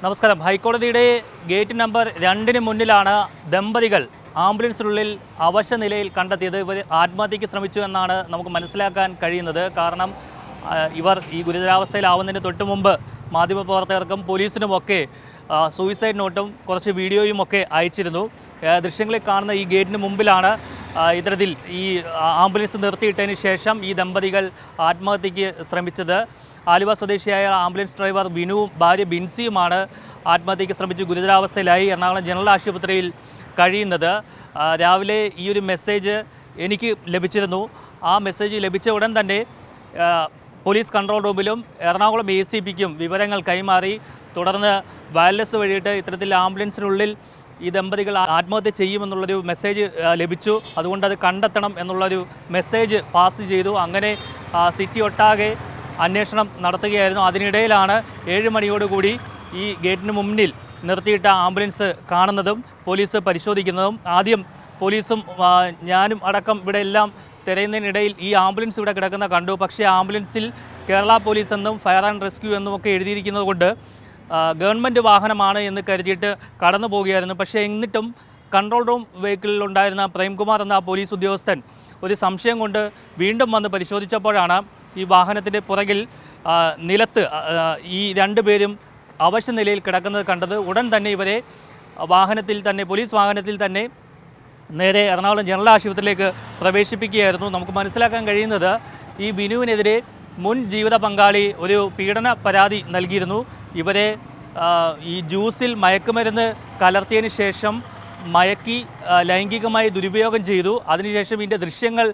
നമസ്കാരം. ഹൈക്കോടതിയുടെ gate number 2 മുന്നിലാണ് ദമ്പതികൾ ആംബുലൻസിനുള്ളിൽ അവശ നിലയിൽ കണ്ടെത്തിയത്. ഇവർ ആത്മഹത്യയ്ക്ക് ശ്രമിച്ചു എന്നാണ് നമുക്ക് മനസ്സിലാക്കാൻ കഴിയുന്നത്. കാരണം ഇവർ ഈ ഗുരുതരാവസ്ഥയിലാവുന്നതിന് തൊട്ട് മുമ്പ് മാധ്യമപ്രവർത്തകർക്കും പോലീസിനുമൊക്കെ സൂയിസൈഡ് നോട്ടും കുറച്ച് വീഡിയോയും ഒക്കെ അയച്ചിരുന്നു. ദൃശ്യങ്ങളിൽ കാണുന്ന ഈ ഗേറ്റിന് മുമ്പിലാണ് ഇത്തരത്തിൽ ഈ ആംബുലൻസ് നിർത്തിയിട്ടതിന് ശേഷം ഈ ദമ്പതികൾ ആത്മഹത്യയ്ക്ക് ശ്രമിച്ചത്. ആലുവ സ്വദേശിയായ ആംബുലൻസ് ഡ്രൈവർ വിനുവും ഭാര്യ ബിൻസിയുമാണ് ആത്മഹത്യയ്ക്ക് ശ്രമിച്ച് ഗുരുതരാവസ്ഥയിലായി എറണാകുളം ജനറൽ ആശുപത്രിയിൽ കഴിയുന്നത്. രാവിലെ ഈ ഒരു മെസ്സേജ് എനിക്ക് ലഭിച്ചിരുന്നു. ആ മെസ്സേജ് ലഭിച്ച ഉടൻ തന്നെ പോലീസ് കൺട്രോൾ റൂമിലും എറണാകുളം ACPക്കും വിവരങ്ങൾ കൈമാറി. തുടർന്ന് വയർലെസ് വഴിയിട്ട് ഇത്തരത്തിൽ ആംബുലൻസിനുള്ളിൽ ഈ ദമ്പതികൾ ആത്മഹത്യ ചെയ്യുമെന്നുള്ളൊരു മെസ്സേജ് ലഭിച്ചു. അതുകൊണ്ട് അത് കണ്ടെത്തണം എന്നുള്ളൊരു മെസ്സേജ് പാസ് ചെയ്തു. അങ്ങനെ സിറ്റി ഒട്ടാകെ അന്വേഷണം നടത്തുകയായിരുന്നു. അതിനിടയിലാണ് 7 മണിയോടുകൂടി ഈ ഗേറ്റിന് മുന്നിൽ നിർത്തിയിട്ട ആംബുലൻസ് കാണുന്നതും പോലീസ് പരിശോധിക്കുന്നതും. ആദ്യം പോലീസും ഞാനും അടക്കം ഇവിടെ എല്ലാം തിരയുന്നതിനിടയിൽ ഈ ആംബുലൻസ് ഇവിടെ കിടക്കുന്ന കണ്ടു. പക്ഷേ ആംബുലൻസിൽ കേരള പോലീസ് എന്നും ഫയർ ആൻഡ് റെസ്ക്യൂ എന്നുമൊക്കെ എഴുതിയിരിക്കുന്നത് കൊണ്ട് ഗവൺമെൻറ് വാഹനമാണ് എന്ന് കരുതിയിട്ട് കടന്നു പോവുകയായിരുന്നു. പക്ഷേ എന്നിട്ടും കൺട്രോൾ റൂം വെഹിക്കിളിലുണ്ടായിരുന്ന പ്രേംകുമാർ എന്ന പോലീസ് ഉദ്യോഗസ്ഥൻ ഒരു സംശയം കൊണ്ട് വീണ്ടും വന്ന് പരിശോധിച്ചപ്പോഴാണ് ഈ വാഹനത്തിൻ്റെ പുറകിൽ നിലത്ത് ഈ 2 പേരും അവശ നിലയിൽ കിടക്കുന്നത് കണ്ടത്. ഉടൻ തന്നെ ഇവരെ പോലീസ് വാഹനത്തിൽ തന്നെ നേരെ എറണാകുളം ജനറൽ ആശുപത്രിയിലേക്ക് പ്രവേശിപ്പിക്കുകയായിരുന്നു. നമുക്ക് മനസ്സിലാക്കാൻ കഴിയുന്നത് ഈ ബിനുവിനെതിരെ മുൻ ജീവിത പങ്കാളി ഒരു പീഡന പരാതി നൽകിയിരുന്നു. ഇവരെ ഈ ജ്യൂസിൽ മയക്കുമരുന്ന് കലർത്തിയതിന് ശേഷം മയക്കി ലൈംഗികമായി ദുരുപയോഗം ചെയ്തു. അതിനുശേഷം ഇതിൻ്റെ ദൃശ്യങ്ങൾ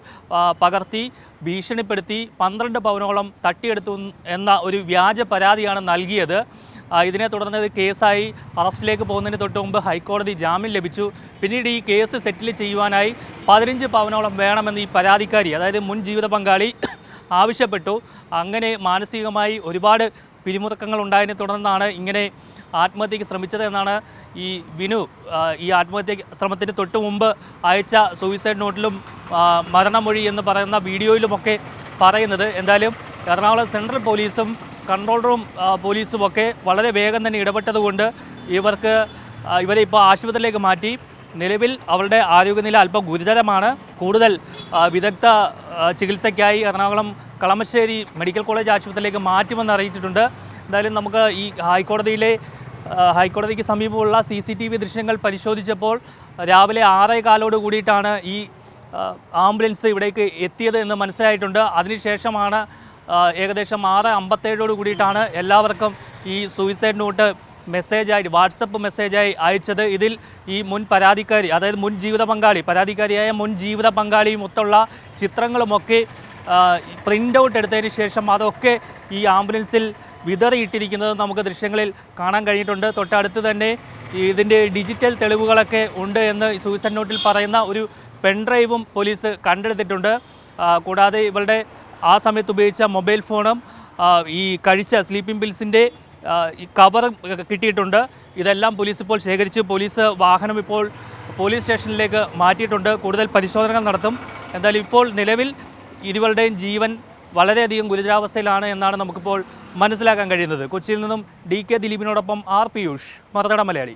പകർത്തി ഭീഷണിപ്പെടുത്തി 12 പവനോളം തട്ടിയെടുത്തു എന്ന ഒരു വ്യാജ പരാതിയാണ് നൽകിയത്. ഇതിനെ തുടർന്ന് കേസായി അറസ്റ്റിലേക്ക് പോകുന്നതിന് തൊട്ട് മുമ്പ് ഹൈക്കോടതി ജാമ്യം ലഭിച്ചു. പിന്നീട് ഈ കേസ് സെറ്റിൽ ചെയ്യുവാനായി 15 പവനോളം വേണമെന്ന് ഈ പരാതിക്കാരി, അതായത് മുൻ ജീവിത പങ്കാളി ആവശ്യപ്പെട്ടു. അങ്ങനെ മാനസികമായി ഒരുപാട് പിരിമുറുക്കങ്ങൾ ഉണ്ടായതിനെ തുടർന്നാണ് ഇങ്ങനെ ആത്മഹത്യയ്ക്ക് ശ്രമിച്ചത് എന്നാണ് ഈ വിനു ഈ ആത്മഹത്യ ശ്രമത്തിന് തൊട്ട് മുമ്പ് അയച്ച സൂയിസൈഡ് നോട്ടിലും മരണമൊഴി എന്ന് പറയുന്ന വീഡിയോയിലുമൊക്കെ പറയുന്നത്. എന്തായാലും എറണാകുളം സെൻട്രൽ പോലീസും കൺട്രോൾ റൂം പോലീസുമൊക്കെ വളരെ വേഗം തന്നെ ഇടപെട്ടതുകൊണ്ട് ഇവരെ ഇപ്പോൾ ആശുപത്രിയിലേക്ക് മാറ്റി. നിലവിൽ അവരുടെ ആരോഗ്യനില അല്പം ഗുരുതരമാണ്. കൂടുതൽ വിദഗ്ധ ചികിത്സയ്ക്കായി എറണാകുളം കളമശ്ശേരി മെഡിക്കൽ കോളേജ് ആശുപത്രിയിലേക്ക് മാറ്റുമെന്ന് അറിയിച്ചിട്ടുണ്ട്. എന്തായാലും നമുക്ക് ഈ ഹൈക്കോടതിക്ക് സമീപമുള്ള CCTV ദൃശ്യങ്ങൾ പരിശോധിച്ചപ്പോൾ രാവിലെ 6:15 കൂടിയിട്ടാണ് ഈ ആംബുലൻസ് ഇവിടേക്ക് എത്തിയത് എന്ന് മനസ്സിലായിട്ടുണ്ട്. അതിനുശേഷമാണ് ഏകദേശം 6:57 കൂടിയിട്ടാണ് എല്ലാവർക്കും ഈ സൂയിസൈഡ് നോട്ട് വാട്സപ്പ് മെസ്സേജായി അയച്ചത്. ഇതിൽ ഈ മുൻ പരാതിക്കാരി, അതായത് മുൻ ജീവിത പങ്കാളി, പരാതിക്കാരിയായ മുൻ ജീവിത പങ്കാളിയും ഒത്തുള്ള ചിത്രങ്ങളുമൊക്കെ പ്രിൻ്റ് ഔട്ട് എടുത്തതിന് ശേഷം അതൊക്കെ ഈ ആംബുലൻസിൽ വിതറിയിട്ടിരിക്കുന്നത് നമുക്ക് ദൃശ്യങ്ങളിൽ കാണാൻ കഴിഞ്ഞിട്ടുണ്ട്. തൊട്ടടുത്ത് തന്നെ ഇതിൻ്റെ ഡിജിറ്റൽ തെളിവുകളൊക്കെ ഉണ്ട് എന്ന് സൂയിസൈഡ് നോട്ടിൽ പറയുന്ന ഒരു പെൻഡ്രൈവും പോലീസ് കണ്ടെടുത്തിട്ടുണ്ട്. കൂടാതെ ഇവരുടെ ആ സമയത്ത് ഉപയോഗിച്ച മൊബൈൽ ഫോണും ഈ കഴിച്ച സ്ലീപ്പിംഗ് പിൽസിൻ്റെ ഈ കവറും കിട്ടിയിട്ടുണ്ട്. ഇതെല്ലാം പോലീസ് ഇപ്പോൾ ശേഖരിച്ച് വാഹനം ഇപ്പോൾ പോലീസ് സ്റ്റേഷനിലേക്ക് മാറ്റിയിട്ടുണ്ട്. കൂടുതൽ പരിശോധനകൾ നടത്തും. എന്തായാലും ഇപ്പോൾ നിലവിൽ ഇരുവരുടെയും ജീവൻ വളരെയധികം ഗുരുതരാവസ്ഥയിലാണ് എന്നാണ് നമുക്കിപ്പോൾ മനസ്സിലാക്കാൻ കഴിയുന്നത്. കൊച്ചിയിൽ നിന്നും DK ദിലീപിനോടൊപ്പം R. പിയൂഷ്, മറുനാടൻ മലയാളി.